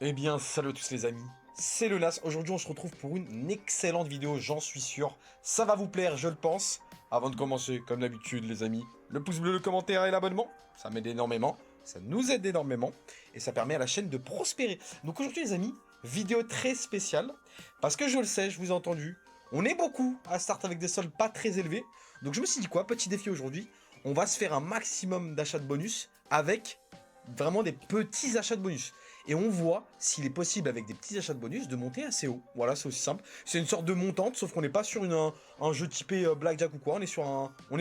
Eh bien, salut à tous les amis, c'est le Nas. Aujourd'hui, on se retrouve pour une excellente vidéo, j'en suis sûr. Ça va vous plaire, je le pense. Avant de commencer, comme d'habitude, les amis, le pouce bleu, le commentaire et l'abonnement, ça m'aide énormément, ça nous aide énormément, et ça permet à la chaîne de prospérer. Donc aujourd'hui, les amis, vidéo très spéciale, parce que je le sais, je vous ai entendu, on est beaucoup à start avec des soldes pas très élevés. Donc je me suis dit quoi, petit défi aujourd'hui, on va se faire un maximum d'achats de bonus avec vraiment des petits achats de bonus. Et on voit s'il est possible avec des petits achats de bonus de monter assez haut. Voilà, c'est aussi simple. C'est une sorte de montante, sauf qu'on n'est pas sur un jeu typé Blackjack ou quoi. On est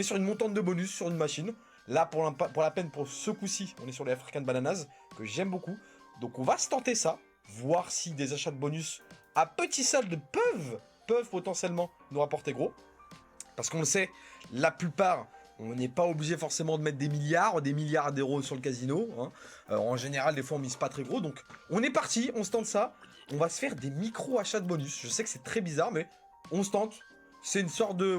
sur une montante de bonus sur une machine. Là, pour la peine, pour ce coup-ci, on est sur les African Bananas, que j'aime beaucoup. Donc on va se tenter ça, voir si des achats de bonus à petit solde peuvent potentiellement nous rapporter gros. Parce qu'on le sait, la plupart... On n'est pas obligé forcément de mettre des milliards d'euros sur le casino. Hein. En général, des fois, on mise pas très gros. Donc, on est parti, on se tente ça. On va se faire des micro-achats de bonus. Je sais que c'est très bizarre, mais on se tente. C'est une sorte de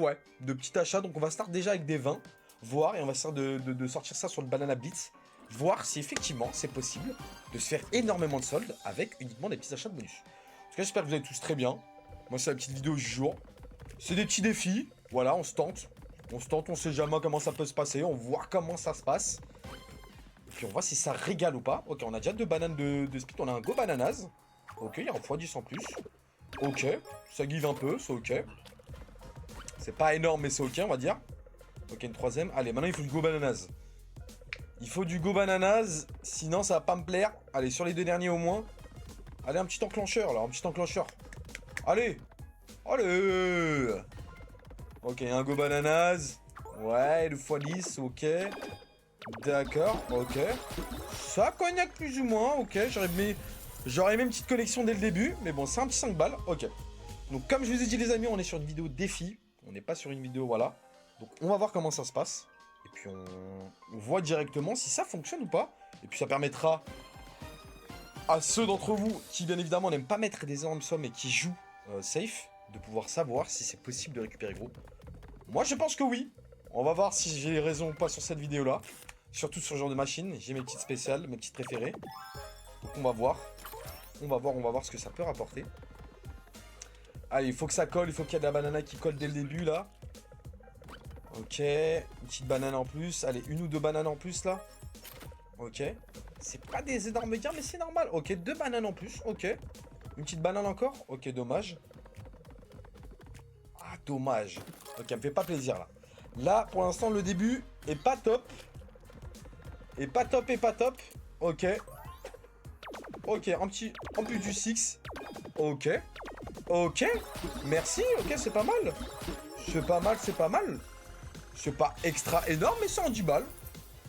petit achat. Donc, on va start déjà avec des 20, voir, et on va essayer de sortir ça sur le Banana Blitz. Voir si effectivement, c'est possible de se faire énormément de soldes avec uniquement des petits achats de bonus. En tout cas, j'espère que vous allez tous très bien. Moi, c'est la petite vidéo du jour. C'est des petits défis. Voilà, on se tente. On sait jamais comment ça peut se passer, on voit comment ça se passe. Puis on voit si ça régale ou pas. Ok, on a déjà 2 bananes de speed, on a un Go Bananas. Ok, il y a un x10 en plus. Ok, ça give un peu, c'est ok. C'est pas énorme, mais c'est ok, on va dire. Ok, une troisième. Allez, maintenant il faut du Go Bananas. Il faut du Go Bananas, sinon ça va pas me plaire. Allez, sur les 2 derniers au moins. Allez, un petit enclencheur, là, un petit enclencheur. Allez. Allez. Ok, un Go Bananas. Ouais, le x10, ok. D'accord, ok. Ça cognac plus ou moins, ok. J'aurais aimé une petite collection dès le début, mais bon, c'est un petit 5 balles, ok. Donc, comme je vous ai dit, les amis, on est sur une vidéo défi. On n'est pas sur une vidéo, voilà. Donc, on va voir comment ça se passe. Et puis, on voit directement si ça fonctionne ou pas. Et puis, ça permettra à ceux d'entre vous qui, bien évidemment, n'aiment pas mettre des énormes sommes et qui jouent safe, de pouvoir savoir si c'est possible de récupérer gros. Moi, je pense que oui. On va voir si j'ai raison ou pas sur cette vidéo-là. Surtout sur ce genre de machine. J'ai mes petites spéciales, mes petites préférées. Donc, on va voir. On va voir ce que ça peut rapporter. Allez, il faut que ça colle. Il faut qu'il y ait de la banana qui colle dès le début, là. Ok. Une petite banane en plus. Allez, 1 ou 2 bananes en plus, là. Ok. C'est pas des énormes gains, mais c'est normal. Ok, 2 bananes en plus. Ok. Une petite banane encore. Ok, dommage. Ah, dommage. Ok, elle me fait pas plaisir, là. Là, pour l'instant, le début est pas top. Et pas top, et pas top. Ok. Ok, en plus du 6. Ok. Ok. Merci, ok, c'est pas mal. C'est pas mal, c'est pas mal. C'est pas extra énorme, mais c'est en 10 balles.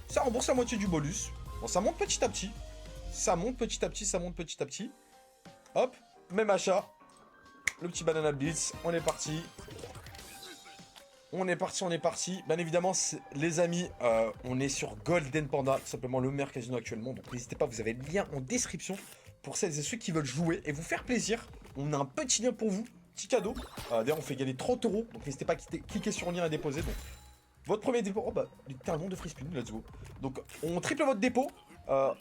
Ça rembourse la moitié du bonus. Bon, ça monte petit à petit. Ça monte petit à petit, ça monte petit à petit. Hop, même achat. Le petit Banana Blitz, on est parti. On est parti. Bien évidemment, les amis, on est sur Golden Panda, tout simplement le meilleur casino actuellement. Donc n'hésitez pas, vous avez le lien en description pour celles et ceux qui veulent jouer et vous faire plaisir. On a un petit lien pour vous, petit cadeau. D'ailleurs, on fait gagner 30 €. Donc n'hésitez pas à cliquer sur le lien à déposer. Donc, votre premier dépôt, oh bah, littéralement de free spin, let's go. Donc on triple votre dépôt.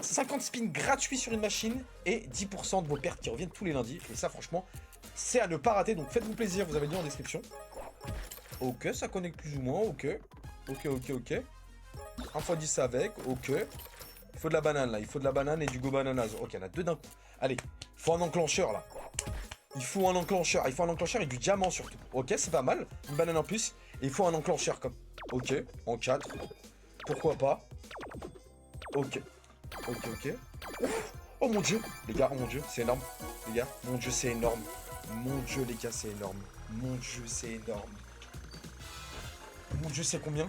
50 spins gratuits sur une machine et 10% de vos pertes qui reviennent tous les lundis. Et ça, franchement, c'est à ne pas rater. Donc faites-vous plaisir, vous avez le lien en description. Ok, ça connecte plus ou moins, ok. Ok. 1 x 10 avec, ok. Il faut de la banane là, il faut de la banane et du Go Bananas. Ok, il y en a 2 d'un coup. Allez, il faut un enclencheur là. Il faut un enclencheur et du diamant surtout. Ok, c'est pas mal. Une banane en plus. Et il faut un enclencheur comme. Ok, en 4. Pourquoi pas. Ok. Oh mon dieu. Les gars, oh mon dieu, c'est énorme. Les gars, mon dieu, c'est énorme. Mon dieu, les gars, c'est énorme. Mon dieu, c'est énorme. Mon dieu, c'est combien?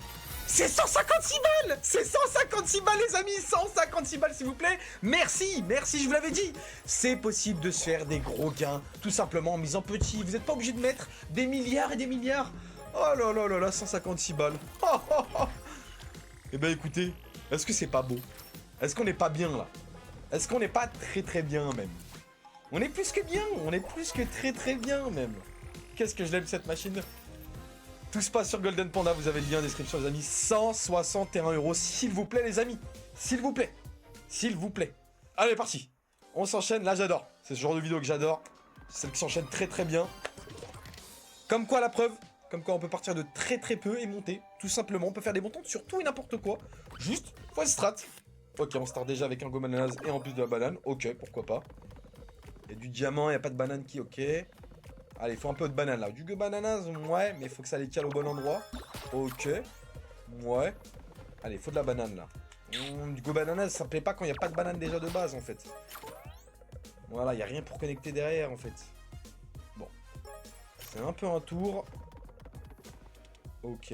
C'est 156 balles! C'est 156 balles, les amis! 156 balles, s'il vous plaît! Merci, je vous l'avais dit! C'est possible de se faire des gros gains, tout simplement en misant petit. Vous n'êtes pas obligé de mettre des milliards et des milliards. Oh là là, 156 balles. Eh ben écoutez, est-ce que c'est pas beau? Est-ce qu'on n'est pas bien, là? Est-ce qu'on n'est pas très bien, même? On est plus que bien, on est plus que très bien, même. Qu'est-ce que je l'aime, cette machine? Tout se passe sur Golden Panda, vous avez le lien en description, les amis. 161 €, s'il vous plaît, les amis. S'il vous plaît. Allez, parti. On s'enchaîne, là j'adore. C'est ce genre de vidéo que j'adore. C'est celle qui s'enchaîne très très bien. Comme quoi la preuve, comme quoi on peut partir de très très peu et monter. Tout simplement, on peut faire des montants sur tout et n'importe quoi. Juste, faut être strat. Ok, on start déjà avec un go bananas et en plus de la banane. Ok, pourquoi pas. Il y a du diamant, il n'y a pas de banane qui, ok. Allez, il faut un peu de banane là. Du go bananas, ouais, mais il faut que ça les cale au bon endroit. Ok. Ouais. Allez, il faut de la banane là. Du go bananas, ça me plaît pas quand il n'y a pas de banane déjà de base en fait. Voilà, il n'y a rien pour connecter derrière en fait. Bon. C'est un peu un tour. Ok.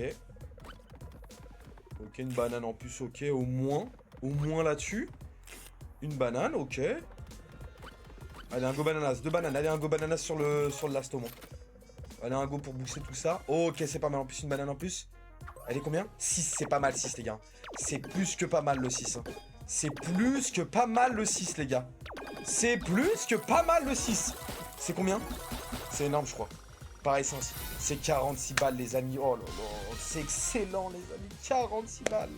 Ok, une banane en plus, ok, au moins. Au moins là-dessus. Une banane, ok. Allez, un go bananas, deux bananes. Allez, un go bananas sur le last au moins. Allez, un go pour booster tout ça. Ok, c'est pas mal. En plus, une banane en plus. Elle est combien? 6, c'est pas mal 6 les gars. C'est plus que pas mal le 6. Hein. C'est plus que pas mal le 6 les gars. C'est plus que pas mal le 6. C'est combien? C'est énorme je crois. Pareil c'est 46 balles les amis. Oh là là, c'est excellent les amis. 46 balles.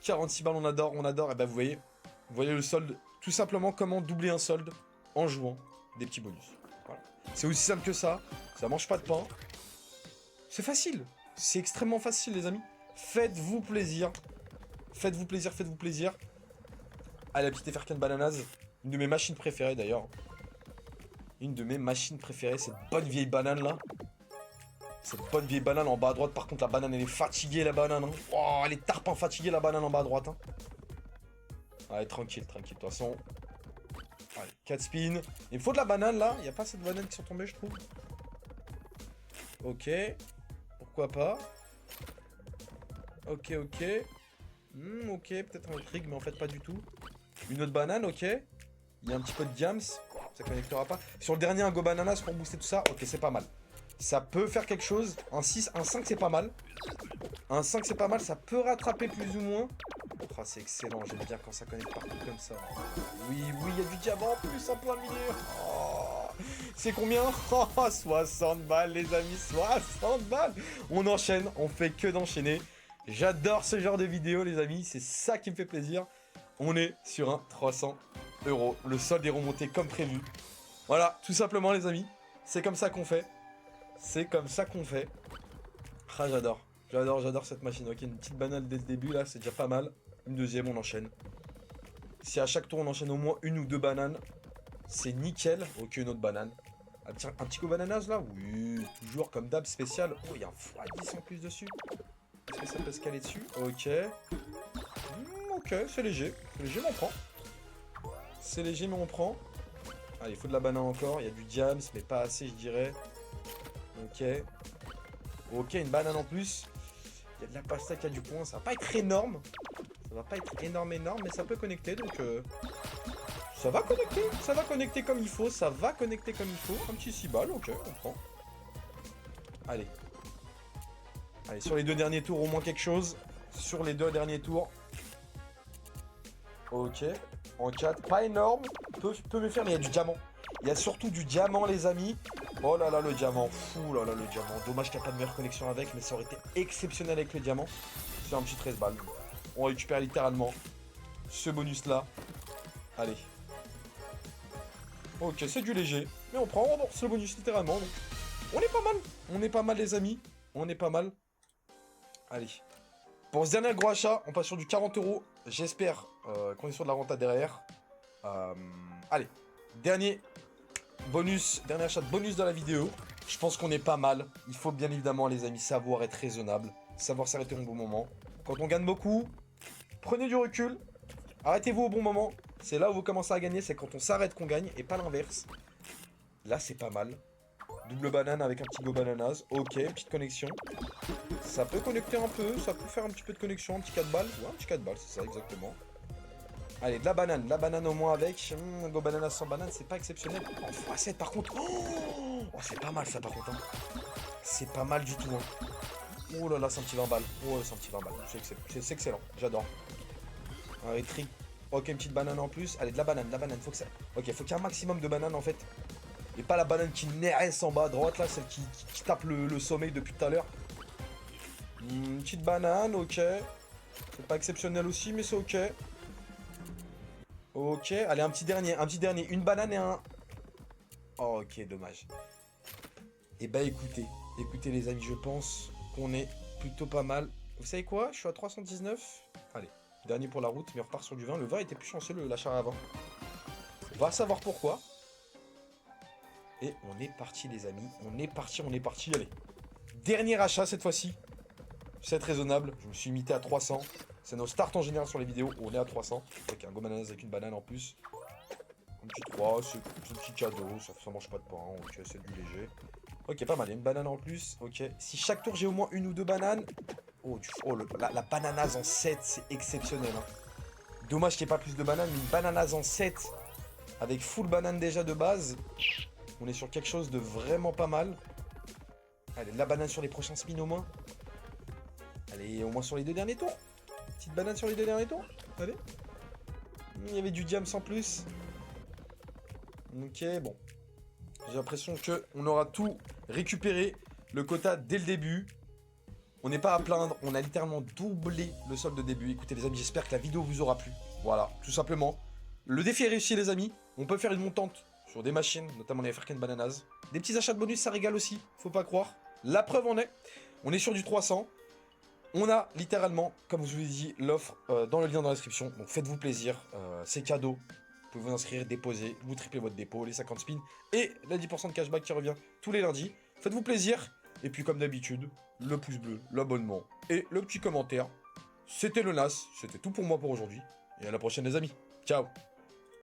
46 balles on adore, on adore. Et ben vous voyez le solde. Tout simplement comment doubler un solde en jouant des petits bonus. Voilà. C'est aussi simple que ça. Ça mange pas de pain. C'est facile. C'est extrêmement facile les amis. Faites-vous plaisir. Faites-vous plaisir, faites-vous plaisir. Allez, la petite Effercan Bananas. Une de mes machines préférées d'ailleurs. Une de mes machines préférées, cette bonne vieille banane là. Cette bonne vieille banane en bas à droite. Par contre, la banane elle est fatiguée la banane. Hein. Oh, elle est tarpin fatiguée la banane en bas à droite. Hein. Allez, tranquille, tranquille. De toute façon. Allez, 4 spins. Il me faut de la banane là. Il n'y a pas cette banane qui sont tombées, je trouve. Ok. Pourquoi pas. Ok, ok. Ok, peut-être un trig, mais en fait pas du tout. Une autre banane, ok. Il y a un petit peu de diams. Ça connectera pas. Sur le dernier, un go bananas pour booster tout ça. Ok, c'est pas mal. Ça peut faire quelque chose. Un 6, un 5, c'est pas mal. Un 5, c'est pas mal. Ça peut rattraper plus ou moins. Oh, c'est excellent. J'aime bien quand ça connecte partout comme ça. Oui, oui, il y a du diamant en plus en plein milieu. Oh, c'est combien? Oh, 60 balles, les amis. 60 balles. On enchaîne. On fait que d'enchaîner. J'adore ce genre de vidéo, les amis. C'est ça qui me fait plaisir. On est sur un 300 €. Le solde est remonté comme prévu. Voilà, tout simplement, les amis. C'est comme ça qu'on fait. C'est comme ça qu'on fait. Ah, j'adore. J'adore, j'adore cette machine. Ok, une petite banane dès le début, là, c'est déjà pas mal. Une deuxième, on enchaîne. Si à chaque tour, on enchaîne au moins une ou deux bananes, c'est nickel. Ok, une autre banane. Un petit coup bananas, là? Oui, toujours comme d'hab, spécial. Oh, il y a un x10 en plus dessus. Est-ce que ça peut se caler dessus? Ok. Ok, c'est léger. C'est léger, mais on prend. C'est léger, mais on prend. Allez, il faut de la banane encore. Il y a du diams, mais pas assez, je dirais. Ok. Ok, une banane en plus. Il y a de la pastèque, il y a du point. Ça va pas être énorme. Ça va pas être énorme, mais ça peut connecter. Donc, ça va connecter. Ça va connecter comme il faut. Ça va connecter comme il faut. Un petit 6 balles. Ok, on prend. Allez. Allez, sur les deux derniers tours, au moins quelque chose. Sur les deux derniers tours. Ok. En 4. Pas énorme. Peut me faire, mais il y a du diamant. Il y a surtout du diamant, les amis. Oh là là, le diamant. Fou là là, le diamant. Dommage qu'il n'y a pas de meilleure connexion avec, mais ça aurait été exceptionnel avec le diamant. C'est un petit 13 balles. On récupère littéralement ce bonus-là. Allez. Ok, c'est du léger. Mais on prend, on rembourse le bonus littéralement. Donc. On est pas mal. On est pas mal, les amis. On est pas mal. Allez. Pour ce dernier gros achat, on passe sur du 40 €. J'espère qu'on est sur de la renta derrière. Allez. Dernier bonus. Dernier achat de bonus dans la vidéo. Je pense qu'on est pas mal. Il faut bien évidemment, les amis, savoir être raisonnable. Savoir s'arrêter au bon moment. Quand on gagne beaucoup, prenez du recul. Arrêtez-vous au bon moment. C'est là où vous commencez à gagner. C'est quand on s'arrête qu'on gagne et pas l'inverse. Là, c'est pas mal. Double banane avec un petit go bananas. Ok, petite connexion. Ça peut connecter un peu. Ça peut faire un petit peu de connexion. Un petit 4 balles. Ouais, un petit 4 balles, c'est ça, exactement. Allez, de la banane. La banane au moins avec. Go bananas sans banane, c'est pas exceptionnel. En x7 par contre. Oh, c'est pas mal ça par contre. Hein. C'est pas mal du tout. Hein. Oh là là, c'est un petit 20 balles. Oh, c'est un petit 20 balles. C'est excellent. J'adore. Un trick. Ok, une petite banane en plus. Allez, de la banane. Faut que ça. Ok, faut qu'il y ait un maximum de bananes en fait. Et pas la banane qui naisse en bas à droite là, celle qui tape le sommeil depuis tout à l'heure. Une petite banane, ok. C'est pas exceptionnel aussi, mais c'est ok. Ok, allez, un petit dernier, une banane et un... Oh, ok, dommage. Et bah écoutez les amis, je pense qu'on est plutôt pas mal. Vous savez quoi? Je suis à 319. Allez, dernier pour la route, mais on repart sur du vin. Le vin était plus chanceux, l'achat avant. On va savoir pourquoi. Et on est parti les amis, on est parti, allez. Dernier achat cette fois-ci. C'est raisonnable, je me suis limité à 300. C'est nos starts en général sur les vidéos, on est à 300. Avec un gros ananas avec une banane en plus. Un petit 3, c'est un petit cadeau, ça mange pas de pain, ok, c'est du léger. Ok, pas mal, il y a une banane en plus, ok. Si chaque tour j'ai au moins une ou deux bananes... Oh, la bananase en 7, c'est exceptionnel. Hein. Dommage qu'il n'y ait pas plus de bananes, mais une bananase en 7, avec full banane déjà de base, on est sur quelque chose de vraiment pas mal. Allez, la banane sur les prochains spins au moins. Allez, au moins sur les deux derniers tours. Petite banane sur les deux derniers tours. Allez. Il y avait du diam sans plus. Ok, bon. J'ai l'impression qu'on aura tout récupéré. Le quota dès le début. On n'est pas à plaindre. On a littéralement doublé le solde de début. Écoutez les amis, j'espère que la vidéo vous aura plu. Voilà, tout simplement. Le défi est réussi les amis. On peut faire une montante sur des machines, notamment les African Bananas. Des petits achats de bonus, ça régale aussi. Faut pas croire. La preuve en est. On est sur du 300. On a littéralement, comme je vous ai dit, l'offre dans le lien dans la description. Donc faites-vous plaisir. C'est cadeau. Vous pouvez vous inscrire, déposer, vous triplez votre dépôt, les 50 spins et la 10% de cashback qui revient tous les lundis. Faites-vous plaisir. Et puis comme d'habitude, le pouce bleu, l'abonnement et le petit commentaire. C'était le NAS. C'était tout pour moi pour aujourd'hui. Et à la prochaine les amis. Ciao.